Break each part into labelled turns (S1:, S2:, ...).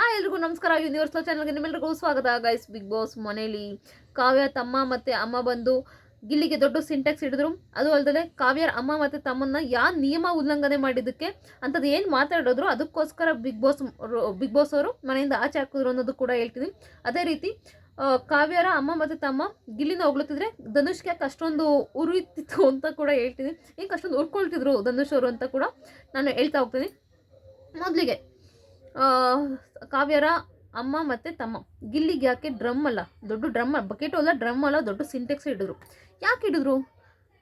S1: ಎಲ್ರಿಗೂ ನಮಸ್ಕಾರ. ಯೂನಿವರ್ಸಲ್ ಚಾನಲ್ಗೆ ನಿಮ್ಮೆಲ್ಲರಿಗೂ ಸ್ವಾಗತ. ಗೈಸ್, ಬಿಗ್ ಬಾಸ್ ಮನೇಲಿ ಕಾವ್ಯ ತಮ್ಮ ಮತ್ತು ಅಮ್ಮ ಬಂದು ಗಿಲ್ಲಿಗೆ ದೊಡ್ಡ ಸಿಂಟ್ಯಾಕ್ಸ್ ಹಿಡಿದ್ರು. ಅದು ಅಲ್ಲದೆ ಕಾವ್ಯರ ಅಮ್ಮ ಮತ್ತು ತಮ್ಮನ್ನ ನಿಯಮ ಉಲ್ಲಂಘನೆ ಮಾಡಿದ್ದಕ್ಕೆ ಅಂಥದ್ದು ಏನು ಮಾತಾಡಿದ್ರು ಅದಕ್ಕೋಸ್ಕರ ಬಿಗ್ ಬಾಸ್ ಅವರು ಮನೆಯಿಂದ ಆಚೆ ಹಾಕಿದ್ರು ಅನ್ನೋದು ಕೂಡ ಹೇಳ್ತೀನಿ. ಅದೇ ರೀತಿ ಕಾವ್ಯರ ಅಮ್ಮ ಮತ್ತು ತಮ್ಮ ಗಿಲ್ಲಿನ ಹೊಗಳುತ್ತಿದ್ರೆ ಧನುಷ್ಗೆ ಯಾಕೆ ಅಷ್ಟೊಂದು ಉರಿತಿತ್ತು ಅಂತ ಕೂಡ ಹೇಳ್ತೀನಿ. ಏಕೆ ಅಷ್ಟೊಂದು ಉರ್ಕೊಳ್ತಿದ್ರು ಧನುಷ್ ಅವರು ಅಂತ ಕೂಡ ನಾನು ಹೇಳ್ತಾ ಹೋಗ್ತೀನಿ. ಮೊದಲಿಗೆ ಕಾವ್ಯರ ಅಮ್ಮ ಮತ್ತು ತಮ್ಮ ಗಿಲ್ಲಿಗೆ ಯಾಕೆ ಡ್ರಮ್ ಅಲ್ಲ, ದೊಡ್ಡ ಬಕೆಟು ಅಲ್ಲ, ಡ್ರಮ್ ಅಲ್ಲ, ದೊಡ್ಡ ಸಿಂಟೆಕ್ಸ್ ಹಿಡಿದ್ರು. ಯಾಕೆ ಹಿಡಿದ್ರು?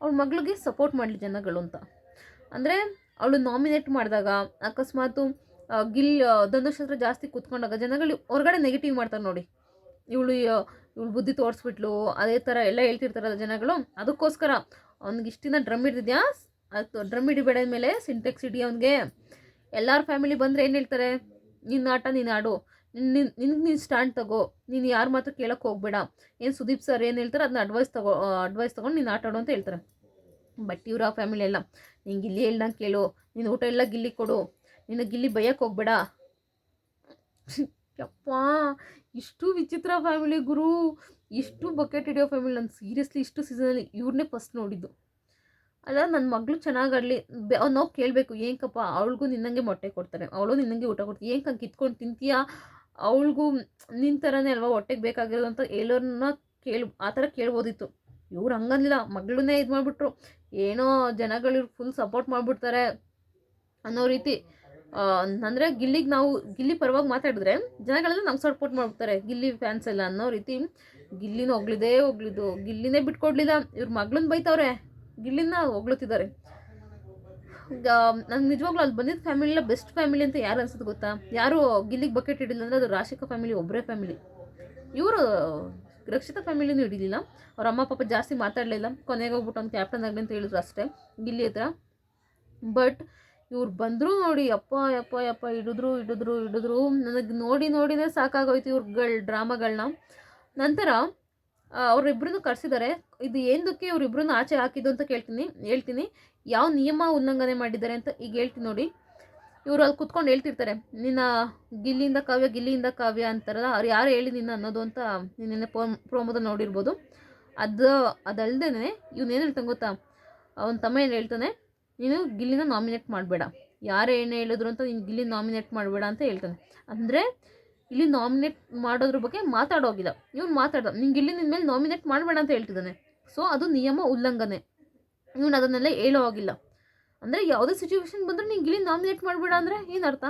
S1: ಅವಳ ಮಗಳಿಗೆ ಸಪೋರ್ಟ್ ಮಾಡಲಿ ಜನಗಳು ಅಂತ. ಅಂದರೆ ಅವಳು ನಾಮಿನೇಟ್ ಮಾಡಿದಾಗ ಅಕಸ್ಮಾತು ಧನುಷ್ ಹತ್ರ ಜಾಸ್ತಿ ಕೂತ್ಕೊಂಡಾಗ ಜನಗಳು ಹೊರಗಡೆ ನೆಗೆಟಿವ್ ಮಾಡ್ತಾರೆ ನೋಡಿ. ಇವಳು ಬುದ್ಧಿ ತೋರಿಸ್ಬಿಟ್ಲು, ಅದೇ ಥರ ಎಲ್ಲ ಹೇಳ್ತಿರ್ತಾರಲ್ಲ ಜನಗಳು. ಅದಕ್ಕೋಸ್ಕರ ಅವ್ನಿಗೆ ಇಷ್ಟಿನ ಡ್ರಮ್ ಹಿಡಿದಿದ್ಯಾ, ಅದು ಡ್ರಮ್ ಹಿಡಿಬೇಡ ಮೇಲೆ ಸಿಂಟೆಕ್ಸ್ ಹಿಡಿ ಅವನಿಗೆ. ಎಲ್ಲರ ಫ್ಯಾಮಿಲಿ ಬಂದರೆ ಏನು ಹೇಳ್ತಾರೆ? ನಿನ್ನ ಆಟ ನೀನು ಆಡು, ನಿನ್ಗೆ ಸ್ಟ್ಯಾಂಡ್ ತಗೋ, ನೀನು ಯಾರ ಮಾತ್ರ ಕೇಳೋಕ್ಕೆ ಹೋಗ್ಬೇಡ, ಏನು ಸುದೀಪ್ ಸರ್ ಏನು ಹೇಳ್ತಾರೆ ಅದನ್ನ ಅಡ್ವೈಸ್ ತೊಗೊಂಡು ನೀನು ಆಟ ಆಡು ಅಂತ ಹೇಳ್ತಾರೆ. ಬಟ್ ಇವ್ರ ಆ ಫ್ಯಾಮಿಲಿ ಎಲ್ಲ ನೀನು ಗಿಲ್ಲಿ ಹೇಳ್ದಂಗೆ ಕೇಳು, ನೀನು ಊಟ ಎಲ್ಲ ಗಿಲ್ಲಿ ಕೊಡು, ನಿನ್ನ ಗಿಲ್ಲಿ ಬೈಯಕ್ಕೆ ಹೋಗ್ಬೇಡ. ಯಪ್ಪ, ಇಷ್ಟು ವಿಚಿತ್ರ ಫ್ಯಾಮಿಲಿ ಗುರು, ಇಷ್ಟು ಬಕೆಟ್ ಹಿಡಿಯೋ ಫ್ಯಾಮಿಲಿ. ನಾನು ಸೀರಿಯಸ್ಲಿ ಇಷ್ಟು ಸೀಸನಲ್ಲಿ ಇವ್ರನ್ನೇ ಫಸ್ಟ್ ನೋಡಿದ್ದು. ಅಲ್ಲ, ನನ್ನ ಮಗಳು ಚೆನ್ನಾಗಾಡಲಿ, ನಾವು ಕೇಳಬೇಕು, ಏನಕ್ಕಪ್ಪ ಅವಳಿಗೂ ನಿನ್ನಂಗೆ ಮೊಟ್ಟೆ ಕೊಡ್ತಾರೆ, ಅವಳು ನಿನ್ನಂಗೆ ಊಟ ಕೊಡ್ತೀವಿ, ಏನಕ್ಕೆ ಹಂಗೆ ಕಿತ್ಕೊಂಡು ತಿಂತೀಯಾ, ಅವಳಿಗೂ ನಿನ್ನ ಥರನೇ ಅಲ್ವಾ ಹೊಟ್ಟೆಗೆ ಬೇಕಾಗಿರೋದು ಅಂತ ಹೇಳೋರನ್ನ ಆ ಥರ ಕೇಳ್ಬೋದಿತ್ತು. ಇವ್ರು ಹಂಗಂದಿಲ್ಲ, ಮಗಳನ್ನೇ ಇದು ಮಾಡಿಬಿಟ್ರು. ಏನೋ ಜನಗಳು ಫುಲ್ ಸಪೋರ್ಟ್ ಮಾಡಿಬಿಡ್ತಾರೆ ಅನ್ನೋ ರೀತಿ. ಅಂದರೆ ಗಿಲ್ಲಿ ಪರವಾಗಿ ಮಾತಾಡಿದ್ರೆ ಜನಗಳೆಲ್ಲ ನಮ್ಗೆ ಸಪೋರ್ಟ್ ಮಾಡ್ಬಿಡ್ತಾರೆ, ಗಿಲ್ಲಿ ಫ್ಯಾನ್ಸ್ ಎಲ್ಲ ಅನ್ನೋ ರೀತಿ. ಗಿಲ್ಲಿನ ಹೋಗ್ಲಿದ್ದು, ಗಿಲ್ಲಿನೇ ಬಿಟ್ಕೊಡ್ಲಿಲ್ಲ. ಇವ್ರ ಮಗಳನ್ನ ಬೈತವ್ರೆ, ಗಿಲ್ಲಿನ ಹೊಗಳುತ್ತಿದ್ದಾರೆ. ನಂಗೆ ನಿಜವಾಗ್ಲೂ ಅಲ್ಲಿ ಬಂದಿದ್ದ ಫ್ಯಾಮಿಲಿ ಎಲ್ಲ ಬೆಸ್ಟ್ ಫ್ಯಾಮಿಲಿ ಅಂತ ಯಾರು ಅನ್ಸುತ್ತೆ ಗೊತ್ತಾ? ಯಾರು ಗಿಲ್ಲಿಗೆ ಬಕೆಟ್ ಹಿಡಿಲ್ಲ ಅಂದರೆ ಅದು ರಾಶಿಕಾ ಫ್ಯಾಮಿಲಿ ಒಬ್ಬರೇ ಫ್ಯಾಮಿಲಿ. ಇವರು ರಕ್ಷಿತಾ ಫ್ಯಾಮಿಲಿನೂ ಹಿಡಿಲಿಲ್ಲ. ಅವ್ರ ಅಮ್ಮ ಪಾಪ ಜಾಸ್ತಿ ಮಾತಾಡಲಿಲ್ಲ, ಕೊನೆಗೆ ಹೋಗ್ಬಿಟ್ಟು ಅವ್ನು ಕ್ಯಾಪ್ಟನ್ ಆಗಲಿ ಅಂತ ಹೇಳಿದ್ರು ಅಷ್ಟೇ ಗಿಲ್ಲಿ ಹತ್ರ. ಬಟ್ ಇವ್ರು ಬಂದರೂ ನೋಡಿ, ಯಪ್ಪ ಹಿಡಿದ್ರು. ನನಗೆ ನೋಡಿನೇ ಸಾಕಾಗೋಯ್ತು ಇವ್ರುಗಳ ಡ್ರಾಮಾಗಳನ್ನ. ನಂತರ ಅವರಿಬ್ಬರನ್ನು ಕರೆಸಿದ್ದಾರೆ. ಇದು ಏನಕ್ಕೆ ಇವರಿಬ್ಬರನ್ನು ಆಚೆ ಹಾಕಿದ್ದು ಅಂತ ಹೇಳ್ತೀನಿ. ಯಾವ ನಿಯಮ ಉಲ್ಲಂಘನೆ ಮಾಡಿದ್ದಾರೆ ಅಂತ ಈಗ ಹೇಳ್ತೀನಿ ನೋಡಿ. ಇವರು ಅಲ್ಲಿ ಕುತ್ಕೊಂಡು ಹೇಳ್ತಿರ್ತಾರೆ, ನಿನ್ನ ಗಿಲ್ಲಿಯಿಂದ ಕಾವ್ಯ ಅಂತಾರಲ್ಲ, ಅವ್ರು ಯಾರು ಹೇಳಿ ನಿನ್ನ ಅನ್ನೋದು ಅಂತ ನಿನ್ನೆ ಪ್ರೋಮೋದಲ್ಲಿ ನೋಡಿರ್ಬೋದು. ಅದಲ್ಲದೆ ಇವನೇನು ಹೇಳ್ತಾನೆ ಗೊತ್ತಾ? ಅವನ ತಮ್ಮ ಏನು ಹೇಳ್ತಾನೆ, ನೀನು ಗಿಲ್ಲಿನ ನಾಮಿನೇಟ್ ಮಾಡಬೇಡ, ಯಾರು ಏನು ಹೇಳಿದ್ರು ಅಂತ ನೀನು ಗಿಲ್ಲಿ ನಾಮಿನೇಟ್ ಮಾಡಬೇಡ ಅಂತ ಹೇಳ್ತಾನೆ. ಅಂದರೆ ಇಲ್ಲಿ ನಾಮಿನೇಟ್ ಮಾಡೋದ್ರ ಬಗ್ಗೆ ಮಾತಾಡೋಗಿಲ್ಲ. ಇವ್ನು ಮಾತಾಡ್ದ, ನಿಂಗೆ ಇಲ್ಲಿ ನಿನ್ನ ಮೇಲೆ ನಾಮಿನೇಟ್ ಮಾಡಬೇಡ ಅಂತ ಹೇಳ್ತಿದ್ದಾನೆ. ಸೊ ಅದು ನಿಯಮ ಉಲ್ಲಂಘನೆ. ಇವನು ಅದನ್ನೆಲ್ಲ ಹೇಳೋ ಆಗಿಲ್ಲ. ಅಂದರೆ ಯಾವುದೇ ಸಿಚುವೇಶನ್ ಬಂದರೂ ನಿಂಗೆ ಇಲ್ಲಿ ನಾಮಿನೇಟ್ ಮಾಡಬೇಡ ಅಂದರೆ ಏನು ಅರ್ಥ?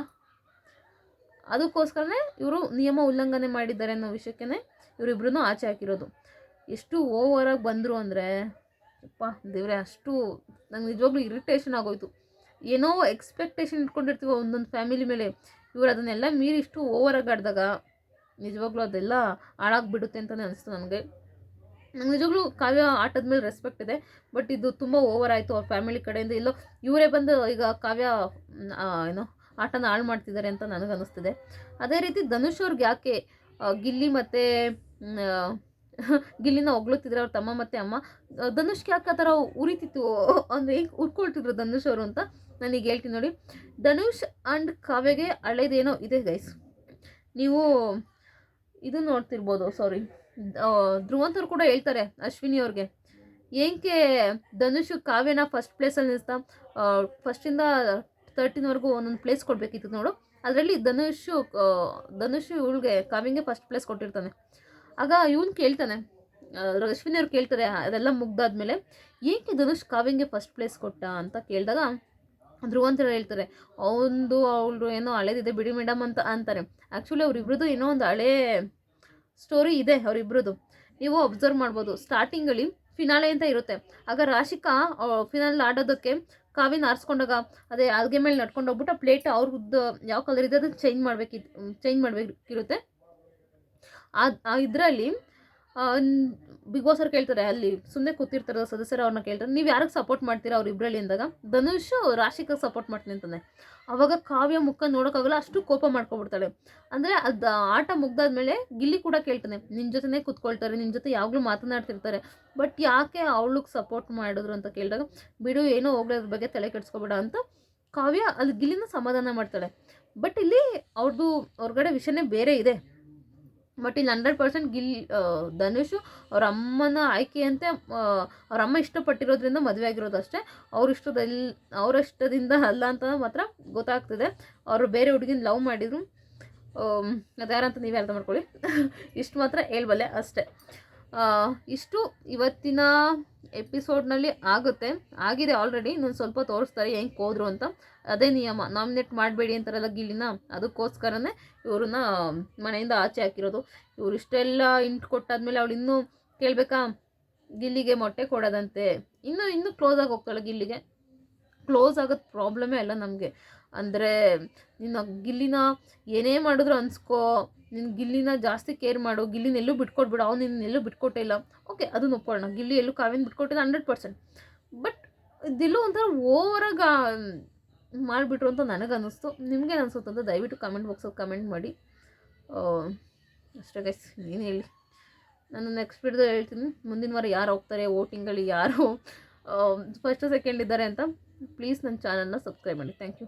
S1: ಅದಕ್ಕೋಸ್ಕರನೇ ಇವರು ನಿಯಮ ಉಲ್ಲಂಘನೆ ಮಾಡಿದ್ದಾರೆ ಅನ್ನೋ ವಿಷಯಕ್ಕೇ ಇವರಿಬ್ರು ಆಚೆ ಹಾಕಿರೋದು. ಎಷ್ಟು ಓವರಾಗಿ ಬಂದರು ಅಂದರೆ ಅಪ್ಪ ದೇವ್ರೆ, ಅಷ್ಟು ನಂಗೆ ನಿಜವಾಗ್ಲೂ ಇರಿಟೇಷನ್ ಆಗೋಯ್ತು. ಏನೋ ಎಕ್ಸ್ಪೆಕ್ಟೇಷನ್ ಇಟ್ಕೊಂಡಿರ್ತೀವಿ ಒಂದೊಂದು ಫ್ಯಾಮಿಲಿ ಮೇಲೆ, ಇವರು ಅದನ್ನೆಲ್ಲ ಮೀರಿ ಇಷ್ಟು ಓವರಾಗಿ ಆಡಿದಾಗ ನಿಜವಾಗ್ಲೂ ಅದೆಲ್ಲ ಹಾಳಾಗಿಬಿಡುತ್ತೆ ಅಂತಲೇ ಅನಿಸ್ತು ನನಗೆ ನಿಜವಾಗ್ಲೂ ಕಾವ್ಯ ಆಟದ ಮೇಲೆ ರೆಸ್ಪೆಕ್ಟ್ ಇದೆ, ಬಟ್ ಇದು ತುಂಬ ಓವರ್ ಆಯಿತು ಅವ್ರ ಫ್ಯಾಮಿಲಿ ಕಡೆಯಿಂದ. ಎಲ್ಲೋ ಇವರೇ ಬಂದು ಈಗ ಕಾವ್ಯ ಆಟನ ಹಾಳು ಮಾಡ್ತಿದ್ದಾರೆ ಅಂತ ನನಗನ್ನಿಸ್ತಿದೆ. ಅದೇ ರೀತಿ ಧನುಷ್ ಅವ್ರಿಗೆ ಯಾಕೆ ಗಿಲ್ಲಿ ಮತ್ತು ಗಿಲ್ಲಿನ ಹೊಗಳುತ್ತಿದ್ರೆ ಅವ್ರ ತಮ್ಮ ಮತ್ತು ಅಮ್ಮ, ಧನುಷ್ಗೆ ಯಾಕೆ ಆ ಥರ ಉರಿತಿತ್ತು ಅಂದರೆ ಹೇಗೆ ಉರ್ಕೊಳ್ತಿದ್ರು ಧನುಷ್ ಅವರು ಅಂತ ನಾನೀಗ ಹೇಳ್ತೀನಿ ನೋಡಿ. ಧನುಷ್ ಆ್ಯಂಡ್ ಕಾವ್ಯಗೆ ಹಳೇದೇನೋ ಇದೆ ಗೈಸ್. ನೀವು ಇದು ನೋಡ್ತಿರ್ಬೋದು, ಸಾರಿ, ಧ್ರುವಂತವ್ರು ಕೂಡ ಹೇಳ್ತಾರೆ ಅಶ್ವಿನಿ ಅವ್ರಿಗೆ, ಏನಕ್ಕೆ ಧನುಷ್ ಕಾವ್ಯನ ಫಸ್ಟ್ ಪ್ಲೇಸಲ್ಲಿ ನಿಲ್ಲಿಸ್ತಾ, ಫಸ್ಟಿಂದ 13ವರೆಗೂ ಒಂದೊಂದು ಪ್ಲೇಸ್ ಕೊಡಬೇಕಿತ್ತು ನೋಡು. ಅದರಲ್ಲಿ ಧನುಷ್ ಇವಳಿಗೆ ಕಾವ್ಯಂಗೆ ಫಸ್ಟ್ ಪ್ಲೇಸ್ ಕೊಟ್ಟಿರ್ತಾನೆ. ಆಗ ಇವನು ಕೇಳ್ತಾನೆ, ಅಶ್ವಿನಿ ಅವ್ರು ಕೇಳ್ತಾರೆ ಅದೆಲ್ಲ ಮುಗ್ದಾದ್ಮೇಲೆ, ಏಕೆ ಧನುಷ್ ಕಾವ್ಯಂಗೆ ಫಸ್ಟ್ ಪ್ಲೇಸ್ ಕೊಟ್ಟ ಅಂತ ಕೇಳಿದಾಗ ಧ್ರುವಂತರು ಹೇಳ್ತಾರೆ, ಅವಳು ಏನೋ ಹಳೇದಿದೆ ಬಿಡಿ ಮೇಡಮ್ ಅಂತ ಅಂತಾರೆ. ಆ್ಯಕ್ಚುಲಿ ಅವರಿಬ್ರದ್ದು ಏನೋ ಒಂದು ಹಳೇ ಸ್ಟೋರಿ ಇದೆ ಅವರಿಬ್ರದ್ದು. ನೀವು ಅಬ್ಸರ್ವ್ ಮಾಡ್ಬೋದು, ಸ್ಟಾರ್ಟಿಂಗಲ್ಲಿ ಫಿನಾಲೆ ಅಂತ ಇರುತ್ತೆ. ಆಗ ರಾಶಿಕಾ ಫಿನಾಲ್ ಆಡೋದಕ್ಕೆ ಕಾವ್ಯನ ಆರಿಸ್ಕೊಂಡಾಗ ಅದೇ ಅಲ್ಗೆ ಮೇಲೆ ನಡ್ಕೊಂಡು ಹೋಗ್ಬಿಟ್ಟು ಆ ಪ್ಲೇಟ್ ಅವ್ರದ್ದು ಯಾವ ಕಲರ್ ಇದೆ ಅದನ್ನು ಚೇಂಜ್ ಮಾಡಬೇಕಿರುತ್ತೆ. ಇದರಲ್ಲಿ ಬಿಗ್ ಬಾಸ್ ಅವ್ರು ಕೇಳ್ತಾರೆ, ಅಲ್ಲಿ ಸುಮ್ಮನೆ ಕೂತಿರ್ತಾರೆ ಸದಸ್ಯರು, ಅವ್ರನ್ನ ಕೇಳ್ತಾರೆ, ನೀವು ಯಾರಿಗೆ ಸಪೋರ್ಟ್ ಮಾಡ್ತೀರಾ ಅವ್ರಿಬ್ರಲ್ಲಿ ಅಂದಾಗ ಧನುಷ್ ರಾಶಿಕಾಗೆ ಸಪೋರ್ಟ್ ಮಾಡ್ತೀನಿ ಅಂತಾನೆ. ಅವಾಗ ಕಾವ್ಯ ಮುಖ ನೋಡೋಕ್ಕಾಗಲ್ಲ, ಅಷ್ಟು ಕೋಪ ಮಾಡ್ಕೊಬಿಡ್ತಾಳೆ. ಅಂದರೆ ಅದು ಆಟ ಮುಗ್ದಾದ್ಮೇಲೆ ಗಿಲ್ಲಿ ಕೂಡ ಕೇಳ್ತಾನೆ, ನಿನ್ನ ಜೊತೆನೇ ಕೂತ್ಕೊಳ್ತಾರೆ, ನಿನ್ನ ಜೊತೆ ಯಾವಾಗಲೂ ಮಾತನಾಡ್ತಿರ್ತಾರೆ, ಬಟ್ ಯಾಕೆ ಅವಳಿಗೆ ಸಪೋರ್ಟ್ ಮಾಡಿದ್ರು ಅಂತ ಕೇಳಿದಾಗ, ಬಿಡು ಏನೋ ಹೋಗ್ಲಿ ಅದ್ರ ಬಗ್ಗೆ ತಲೆ ಕೆಡಿಸ್ಕೊಬೇಡ ಅಂತ ಕಾವ್ಯ ಅಲ್ಲಿ ಗಿಲ್ಲಿನ ಸಮಾಧಾನ ಮಾಡ್ತಾಳೆ. ಬಟ್ ಇಲ್ಲಿ ಅವ್ರದ್ದು ಹೊರಗಡೆ ವಿಷಯನೇ ಬೇರೆ ಇದೆ. ಬಟ್ ಇಲ್ಲಿ 100% ಧನುಷು ಅವ್ರ ಅಮ್ಮನ ಆಯ್ಕೆಯಂತೆ ಅವ್ರ ಅಮ್ಮ ಇಷ್ಟಪಟ್ಟಿರೋದ್ರಿಂದ ಮದುವೆ ಆಗಿರೋದು ಅಷ್ಟೇ. ಅವ್ರ ಇಷ್ಟದಿಂದ ಅಲ್ಲ ಅಂತ ಮಾತ್ರ ಗೊತ್ತಾಗ್ತಿದೆ. ಅವರು ಬೇರೆ ಹುಡುಗಿನ ಲವ್ ಮಾಡಿದ್ರು, ಅದ್ಯಾರಂತ ನೀವೇ ಅರ್ಥ ಮಾಡ್ಕೊಳ್ಳಿ. ಇಷ್ಟು ಮಾತ್ರ ಹೇಳ್ಬಲ್ಲೆ ಅಷ್ಟೇ. ಇಷ್ಟು ಇವತ್ತಿನ ಎಪಿಸೋಡ್ನಲ್ಲಿ ಆಗಿದೆ ಆಲ್ರೆಡಿ. ಇನ್ನೊಂದು ಸ್ವಲ್ಪ ತೋರಿಸ್ತಾರೆ ಹೆಂಗೆ ಹೋದ್ರು ಅಂತ. ಅದೇ ನಿಯಮ, ನಾಮಿನೇಟ್ ಮಾಡಬೇಡಿ ಅಂತಾರಲ್ಲ ಗಿಲ್ಲಿನ, ಅದಕ್ಕೋಸ್ಕರನೇ ಇವ್ರನ್ನ ಮನೆಯಿಂದ ಆಚೆ ಹಾಕಿರೋದು. ಇವ್ರು ಇಷ್ಟೆಲ್ಲ ಇಂಟ್ ಕೊಟ್ಟಾದ್ಮೇಲೆ ಅವಳು ಇನ್ನೂ ಕೇಳಬೇಕಾ, ಗಿಲ್ಲಿಗೆ ಮೊಟ್ಟೆ ಕೊಡೋದಂತೆ. ಇನ್ನೂ ಕ್ಲೋಸ್ ಆಗಿ ಹೋಗ್ತಾಳೆ ಗಿಲ್ಲಿಗೆ. ಕ್ಲೋಸ್ ಆಗೋದು ಪ್ರಾಬ್ಲಮೇ ಅಲ್ಲ ನಮಗೆ. ಅಂದರೆ ನೀನು ಗಿಲ್ಲಿನ ಏನೇ ಮಾಡಿದ್ರು ಅನ್ಸ್ಕೋ, ನೀನು ಗಿಲ್ಲಿನ ಜಾಸ್ತಿ ಕೇರ್ ಮಾಡು, ಗಿಲ್ಲಿನ ಎಲ್ಲೂ ಬಿಟ್ಕೊಟ್ಬಿಡು, ಅವ್ನು ನಿನ್ನೆಲ್ಲೂ ಬಿಟ್ಕೊಟ್ಟೇ ಇಲ್ಲ, ಓಕೆ ಅದನ್ನು ಒಪ್ಕೊಳ್ಳೋಣ. ಗಿಲ್ಲಿ ಎಲ್ಲೂ ಕಾವ್ಯನ ಬಿಟ್ಕೊಟ್ಟಿಲ್ಲ 100%. ಬಟ್ ಇದೆಲ್ಲೂ ಒಂಥರ ಓವರಾಗಿ ಮಾಡಿಬಿಟ್ರು ಅಂತ ನನಗನ್ನಿಸ್ತು. ನಿಮ್ಗೇನು ಅನಿಸುತ್ತೆ ಅಂತ ದಯವಿಟ್ಟು ಕಮೆಂಟ್ ಬಾಕ್ಸಲ್ಲಿ ಕಮೆಂಟ್ ಮಾಡಿ. ಅಷ್ಟೇ ಗೈಸ್, ಏನು ಹೇಳಿ. ನಾನು ನೆಕ್ಸ್ಟ್ ವಿಡಿಯೋದಲ್ಲಿ ಹೇಳ್ತೀನಿ ಮುಂದಿನ ವಾರ ಯಾರು ಹೋಗ್ತಾರೆ ವೋಟಿಂಗಲ್ಲಿ, ಯಾರು ಫಸ್ಟ್ ಸೆಕೆಂಡ್ ಇದ್ದಾರೆ ಅಂತ. ಪ್ಲೀಸ್ ನನ್ನ ಚಾನಲ್ನ ಸಬ್ಸ್ಕ್ರೈಬ್ ಮಾಡಿ. Thank you.